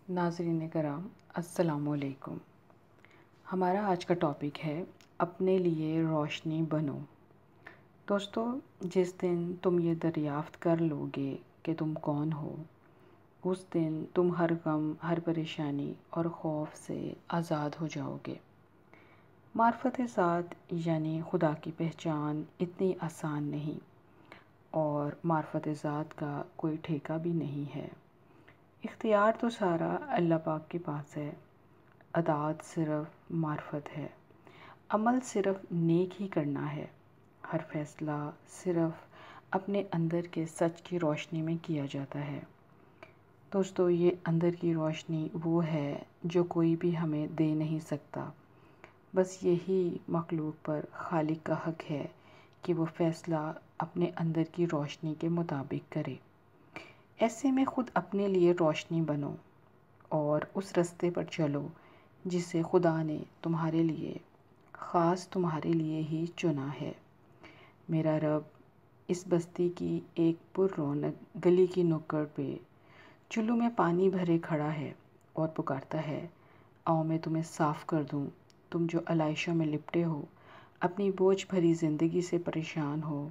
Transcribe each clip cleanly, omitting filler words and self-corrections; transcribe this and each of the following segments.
ناظرین کرام السلام علیکم۔ ہمارا آج کا ٹاپک ہے اپنے لیے روشنی بنو۔ دوستو، جس دن تم یہ دریافت کر لو گے کہ تم کون ہو، اس دن تم ہر غم، ہر پریشانی اور خوف سے آزاد ہو جاؤ گے۔ معرفت ذات یعنی خدا کی پہچان اتنی آسان نہیں، اور معرفت ذات کا کوئی ٹھیکہ بھی نہیں ہے۔ اختیار تو سارا اللہ پاک کے پاس ہے، اطاعت صرف معرفت ہے، عمل صرف نیک ہی کرنا ہے، ہر فیصلہ صرف اپنے اندر کے سچ کی روشنی میں کیا جاتا ہے۔ دوستو، یہ اندر کی روشنی وہ ہے جو کوئی بھی ہمیں دے نہیں سکتا، بس یہی مخلوق پر خالق کا حق ہے کہ وہ فیصلہ اپنے اندر کی روشنی کے مطابق کرے۔ ایسے میں خود اپنے لیے روشنی بنو اور اس رستے پر چلو جسے خدا نے تمہارے لیے، خاص تمہارے لیے ہی چنا ہے۔ میرا رب اس بستی کی ایک پر رونق گلی کی نکڑ پہ چلو میں پانی بھرے کھڑا ہے اور پکارتا ہے، آؤ میں تمہیں صاف کر دوں۔ تم جو علائشوں میں لپٹے ہو، اپنی بوجھ بھری زندگی سے پریشان ہو،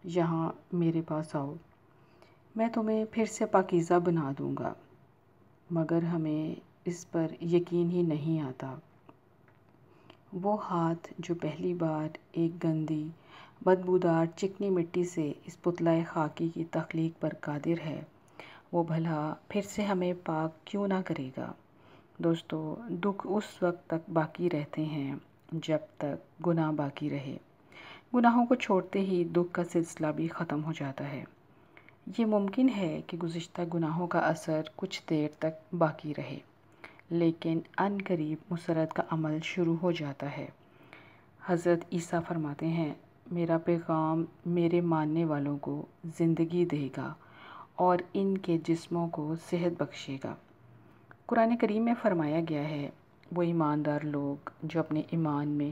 یہاں میرے پاس آؤ، میں تمہیں پھر سے پاکیزہ بنا دوں گا۔ مگر ہمیں اس پر یقین ہی نہیں آتا۔ وہ ہاتھ جو پہلی بار ایک گندی، بدبودار چکنی مٹی سے اس پتلہ خاکی کی تخلیق پر قادر ہے، وہ بھلا پھر سے ہمیں پاک کیوں نہ کرے گا؟ دوستو، دکھ اس وقت تک باقی رہتے ہیں جب تک گناہ باقی رہے۔ گناہوں کو چھوڑتے ہی دکھ کا سلسلہ بھی ختم ہو جاتا ہے۔ یہ ممکن ہے کہ گزشتہ گناہوں کا اثر کچھ دیر تک باقی رہے، لیکن عن قریب مسرت کا عمل شروع ہو جاتا ہے۔ حضرت عیسیٰ فرماتے ہیں، میرا پیغام میرے ماننے والوں کو زندگی دے گا اور ان کے جسموں کو صحت بخشے گا۔ قرآن کریم میں فرمایا گیا ہے، وہ ایماندار لوگ جو اپنے ایمان میں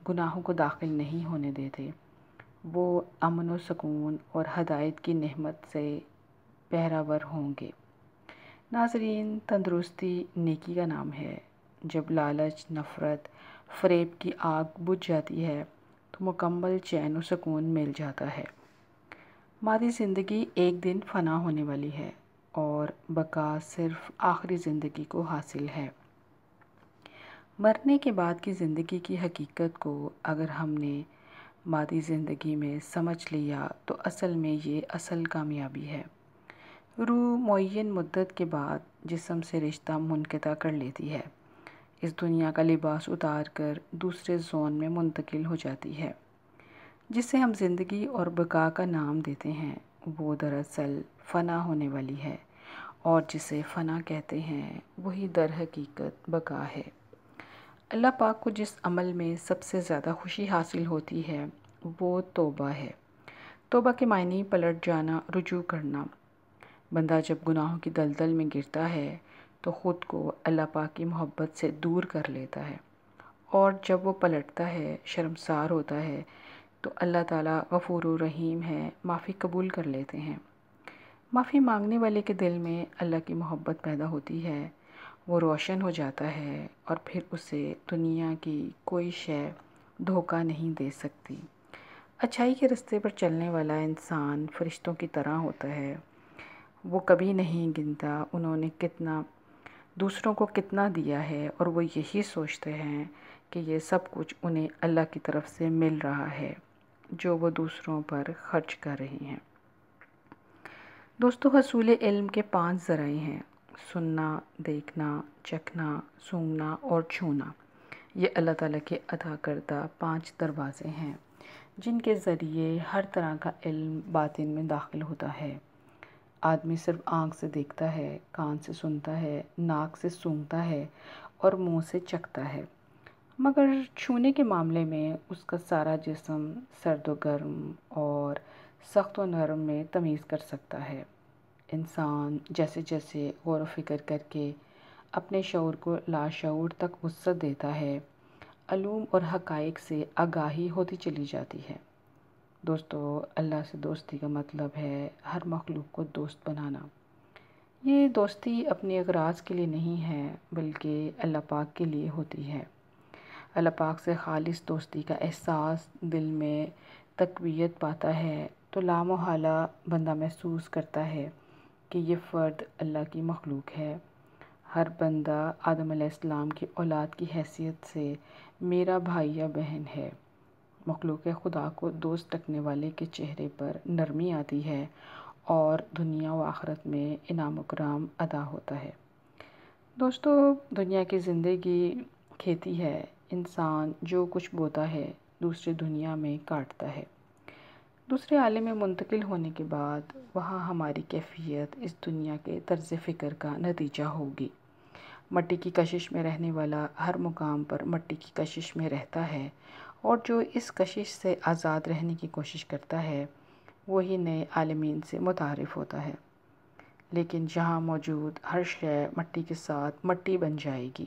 گناہوں کو داخل نہیں ہونے دیتے، وہ امن و سکون اور ہدایت کی نعمت سے بہرہور ہوں گے۔ ناظرین، تندرستی نیکی کا نام ہے۔ جب لالچ، نفرت، فریب کی آگ بجھ جاتی ہے تو مکمل چین و سکون مل جاتا ہے۔ مادی زندگی ایک دن فنا ہونے والی ہے اور بقا صرف آخری زندگی کو حاصل ہے۔ مرنے کے بعد کی زندگی کی حقیقت کو اگر ہم نے مادی زندگی میں سمجھ لیا تو اصل میں یہ اصل کامیابی ہے۔ روح معین مدت کے بعد جسم سے رشتہ منقطع کر لیتی ہے، اس دنیا کا لباس اتار کر دوسرے زون میں منتقل ہو جاتی ہے۔ جسے ہم زندگی اور بقا کا نام دیتے ہیں، وہ دراصل فنا ہونے والی ہے، اور جسے فنا کہتے ہیں وہی در حقیقت بقا ہے۔ اللہ پاک کو جس عمل میں سب سے زیادہ خوشی حاصل ہوتی ہے وہ توبہ ہے۔ توبہ کے معنی پلٹ جانا، رجوع کرنا۔ بندہ جب گناہوں کی دلدل میں گرتا ہے تو خود کو اللہ پاک کی محبت سے دور کر لیتا ہے، اور جب وہ پلٹتا ہے، شرمسار ہوتا ہے، تو اللہ تعالیٰ غفور و رحیم ہے، معافی قبول کر لیتے ہیں۔ معافی مانگنے والے کے دل میں اللہ کی محبت پیدا ہوتی ہے، وہ روشن ہو جاتا ہے، اور پھر اسے دنیا کی کوئی شے دھوکہ نہیں دے سکتی۔ اچھائی کے رستے پر چلنے والا انسان فرشتوں کی طرح ہوتا ہے۔ وہ کبھی نہیں گنتا انہوں نے کتنا دوسروں کو کتنا دیا ہے، اور وہ یہی سوچتے ہیں کہ یہ سب کچھ انہیں اللہ کی طرف سے مل رہا ہے جو وہ دوسروں پر خرچ کر رہے ہیں۔ دوستو، حصول علم کے 5 ذرائع ہیں: سننا، دیکھنا، چکھنا، سونگھنا اور چھونا۔ یہ اللہ تعالیٰ کے عطا کردہ 5 دروازے ہیں جن کے ذریعے ہر طرح کا علم باطن میں داخل ہوتا ہے۔ آدمی صرف آنکھ سے دیکھتا ہے، کان سے سنتا ہے، ناک سے سونگھتا ہے اور منہ سے چکھتا ہے، مگر چھونے کے معاملے میں اس کا سارا جسم سرد و گرم اور سخت و نرم میں تمیز کر سکتا ہے۔ انسان جیسے جیسے غور و فکر کر کے اپنے شعور کو لاشعور تک وسعت دیتا ہے، علوم اور حقائق سے آگاہی ہوتی چلی جاتی ہے۔ دوستو، اللہ سے دوستی کا مطلب ہے ہر مخلوق کو دوست بنانا۔ یہ دوستی اپنے اغراض کے لیے نہیں ہے بلکہ اللہ پاک کے لیے ہوتی ہے۔ اللہ پاک سے خالص دوستی کا احساس دل میں تقویت پاتا ہے تو لامحالہ بندہ محسوس کرتا ہے کہ یہ فرد اللہ کی مخلوق ہے۔ ہر بندہ آدم علیہ السلام کی اولاد کی حیثیت سے میرا بھائی یا بہن ہے۔ مخلوق خدا کو دوست رکھنے والے کے چہرے پر نرمی آتی ہے اور دنیا و آخرت میں انعام و کرام ادا ہوتا ہے۔ دوستو، دنیا کی زندگی کھیتی ہے۔ انسان جو کچھ بوتا ہے دوسری دنیا میں کاٹتا ہے۔ دوسرے عالم میں منتقل ہونے کے بعد وہاں ہماری کیفیت اس دنیا کے طرز فکر کا نتیجہ ہوگی۔ مٹی کی کشش میں رہنے والا ہر مقام پر مٹی کی کشش میں رہتا ہے، اور جو اس کشش سے آزاد رہنے کی کوشش کرتا ہے وہی نئے عالمین سے متعارف ہوتا ہے۔ لیکن جہاں موجود ہر شے مٹی کے ساتھ مٹی بن جائے گی،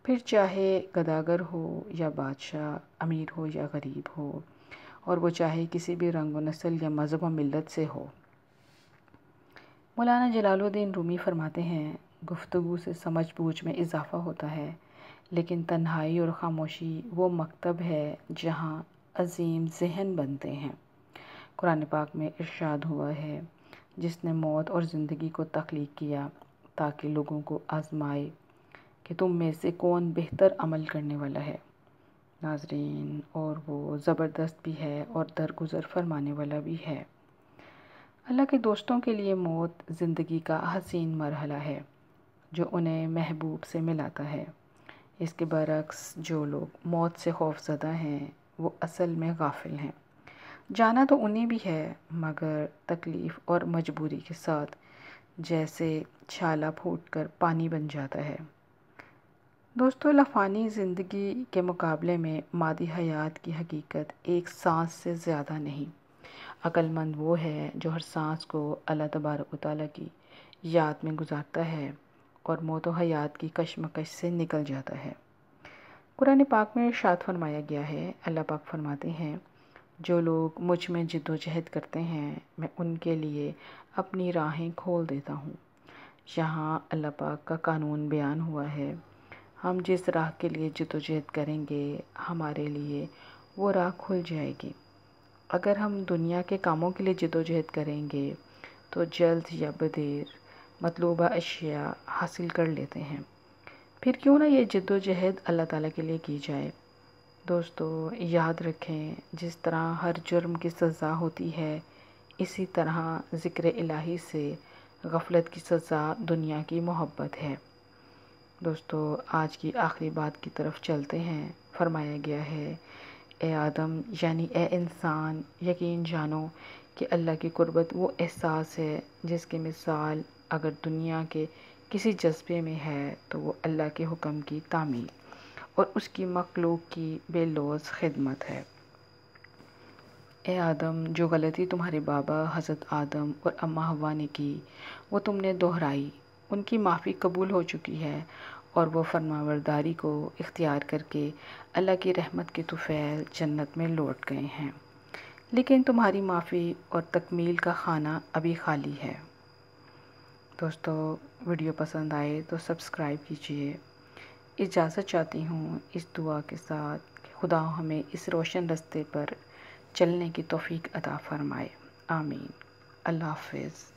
پھر چاہے گداگر ہو یا بادشاہ، امیر ہو یا غریب ہو، اور وہ چاہے کسی بھی رنگ و نسل یا مذہب و ملت سے ہو۔ مولانا جلال الدین رومی فرماتے ہیں، گفتگو سے سمجھ بوجھ میں اضافہ ہوتا ہے، لیکن تنہائی اور خاموشی وہ مکتب ہے جہاں عظیم ذہن بنتے ہیں۔ قرآن پاک میں ارشاد ہوا ہے، جس نے موت اور زندگی کو تخلیق کیا تاکہ لوگوں کو آزمائے کہ تم میں سے کون بہتر عمل کرنے والا ہے۔ ناظرین، اور وہ زبردست بھی ہے اور درگزر فرمانے والا بھی ہے۔ اللہ کے دوستوں کے لیے موت زندگی کا حسین مرحلہ ہے جو انہیں محبوب سے ملاتا ہے۔ اس کے برعکس جو لوگ موت سے خوف زدہ ہیں وہ اصل میں غافل ہیں۔ جانا تو انہیں بھی ہے مگر تکلیف اور مجبوری کے ساتھ، جیسے چھالا پھوٹ کر پانی بن جاتا ہے۔ دوستو، لفانی زندگی کے مقابلے میں مادی حیات کی حقیقت ایک سانس سے زیادہ نہیں۔ عقل مند وہ ہے جو ہر سانس کو اللہ تبارک و تعالیٰ کی یاد میں گزارتا ہے اور موت و حیات کی کشمکش سے نکل جاتا ہے۔ قرآن پاک میں ارشاد فرمایا گیا ہے، اللہ پاک فرماتے ہیں، جو لوگ مجھ میں جد و جہد کرتے ہیں میں ان کے لیے اپنی راہیں کھول دیتا ہوں۔ یہاں اللہ پاک کا قانون بیان ہوا ہے، ہم جس راہ کے لیے جد و جہد کریں گے ہمارے لیے وہ راہ کھل جائے گی۔ اگر ہم دنیا کے کاموں کے لیے جد و جہد کریں گے تو جلد یا بدیر مطلوبہ اشیاء حاصل کر لیتے ہیں، پھر کیوں نہ یہ جد و جہد اللہ تعالیٰ کے لیے کی جائے۔ دوستو، یاد رکھیں، جس طرح ہر جرم کی سزا ہوتی ہے اسی طرح ذکر الہی سے غفلت کی سزا دنیا کی محبت ہے۔ دوستو، آج کی آخری بات کی طرف چلتے ہیں۔ فرمایا گیا ہے، اے آدم یعنی اے انسان، یقین جانو کہ اللہ کی قربت وہ احساس ہے جس کی مثال اگر دنیا کے کسی جذبے میں ہے تو وہ اللہ کے حکم کی تعمیل اور اس کی مخلوق کی بے لوث خدمت ہے۔ اے آدم، جو غلطی تمہارے بابا حضرت آدم اور اماں حوا نے کی وہ تم نے دہرائی، ان کی معافی قبول ہو چکی ہے اور وہ فرمانبرداری کو اختیار کر کے اللہ کی رحمت کے طفیل جنت میں لوٹ گئے ہیں، لیکن تمہاری معافی اور تکمیل کا خانہ ابھی خالی ہے۔ دوستو، ویڈیو پسند آئے تو سبسکرائب کیجیے۔ اجازت چاہتی ہوں اس دعا کے ساتھ کہ خدا ہمیں اس روشن رستے پر چلنے کی توفیق عطا فرمائے۔ آمین۔ اللہ حافظ۔